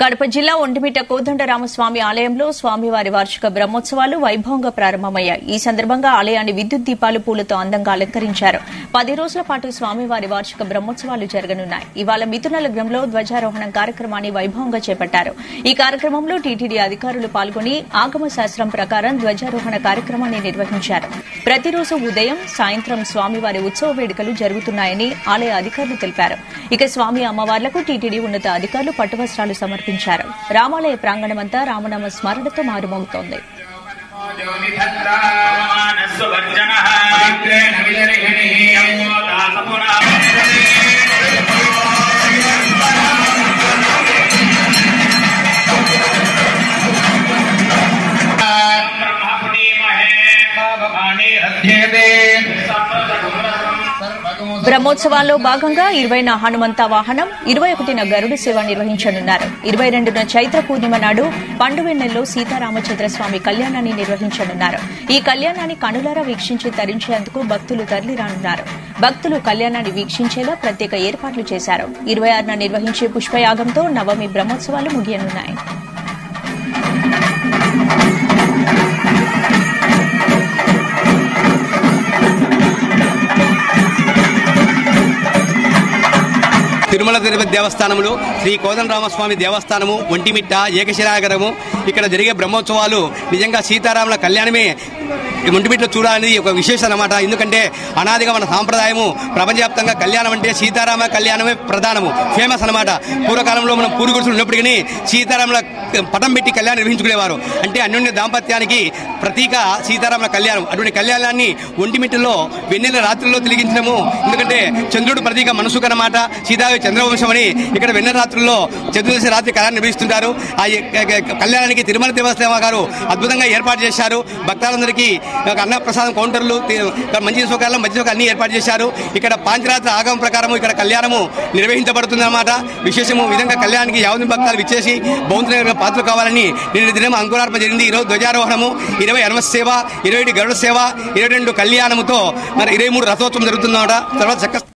కడప జిల్లా ఒంటిమిట్ట కోదండరామస్వామి ఆలయంలో స్వామివారి వార్షిక బ్రహ్మోత్సవాలు వైభవంగా ప్రారంభమయ్యాయి. ఈ సందర్భంగా ఆలయాన్ని విద్యుత్ దీపాలు పూలతో అందంగా అలంకరించారు. 10 రోజుల పాటు స్వామివారి వార్షిక బ్రహ్మోత్సవాలు జరగనున్నాయి. ఇవాళ మిథున లగ్నంలో ధ్వజారోహణం కార్యక్రమాన్ని వైభవంగా చేపట్టారు. ఈ కార్యక్రమంలో టీటీడీ అధికారులు పాల్గొని ఆగమ శాస్త్రం ప్రకారం ధ్వజారోహణ కార్యక్రమాన్ని నిర్వహించారు. ప్రతిరోజు ఉదయం సాయంత్రం స్వామివారి ఉత్సవ వేడుకలు జరుగుతున్నాయని ఆలయ అధికారులు తెలిపారు. ఇక స్వామి అమ్మవార్లకు టీటీడీ ఉన్నత అధికారులు పట్టువస్త్రాలు సమర్పించారు. రామాలయ ప్రాంగణమంతా రామనామ స్మరణతో మారుమోగుతోంది. బ్రహ్మోత్సవాల్లో భాగంగా 20న హనుమంత వాహనం, 21న గరుడ సేవ నిర్వహించనున్నారు. 22న చైత్ర పూర్ణిమ నాడు పండువెన్నెల్లో సీతారామచంద్రస్వామి కళ్యాణాన్ని నిర్వహించనున్నారు. ఈ కళ్యాణాన్ని కనులారా వీక్షించి తరించేందుకు భక్తులు తరలిరానున్నారు. భక్తులు కళ్యాణాన్ని వీక్షించేలా ప్రత్యేక ఏర్పాట్లు చేశారు. 26న నిర్వహించే పుష్పయాగంతో నవమి బ్రహ్మోత్సవాలు ముగియనున్నాయి. తిరుమల తిరుపతి దేవస్థానములు, శ్రీ కోదండరామస్వామి దేవస్థానము, ఒంటిమిట్ట, ఏకశిలానగరము ఇక్కడ జరిగే బ్రహ్మోత్సవాలు నిజంగా సీతారాముల కళ్యాణమే ఒంటిమిట్లో చూడాలని ఒక విశేషం అన్నమాట. ఎందుకంటే అనాదిగా మన సాంప్రదాయము ప్రపంచవ్యాప్తంగా కళ్యాణం అంటే సీతారామ కళ్యాణమే ప్రధానము, ఫేమస్ అనమాట. పూర్వకాలంలో మనం పూర్వీకులు ఉన్నప్పటికీ సీతారాముల పటం పెట్టి కళ్యాణం నిర్వహించుకునేవారు. అంటే అన్యోన్య దాంపత్యానికి ప్రతీక సీతారాముల కళ్యాణం. అటువంటి కళ్యాణాన్ని ఒంటిమిట్టలో వెన్నెల రాత్రుల్లో తిరిగించడము. ఎందుకంటే చంద్రుడు ప్రతీక మనసుకు అన్నమాట. సీతాదేవి చంద్రవంశం అని ఇక్కడ వెన్నెల రాత్రుల్లో చతుర్దశి రాత్రి కళ్యాణం నిర్వహిస్తుంటారు. ఆ కళ్యాణానికి తిరుమల దేవస్థానం గారు అద్భుతంగా ఏర్పాటు చేశారు. భక్తులందరికీ అన్నప్రసాదం కౌంటర్లు, మంచి సౌకర్యాలు, మధ్య సౌకర్యాలు అన్ని ఏర్పాటు చేశారు. ఇక్కడ పాంచరాత్ర ఆగమ ప్రకారం ఇక్కడ కళ్యాణము నిర్వహించబడుతుంది అన్నమాట. విశేషము విధంగా కళ్యాణానికి యావని భక్తులు విచ్చేసి బౌద్ధ పాత్రలు కావాలని నిన్న దినం అంకురార్పణ జరిగింది. ఈరోజు ధ్వజారోహణము, 20 హనుమ సేవ, 21 గరుడ సేవ, 22 కళ్యాణముతో మరి 23 రథోత్సవం జరుగుతుందన్నమాట. తర్వాత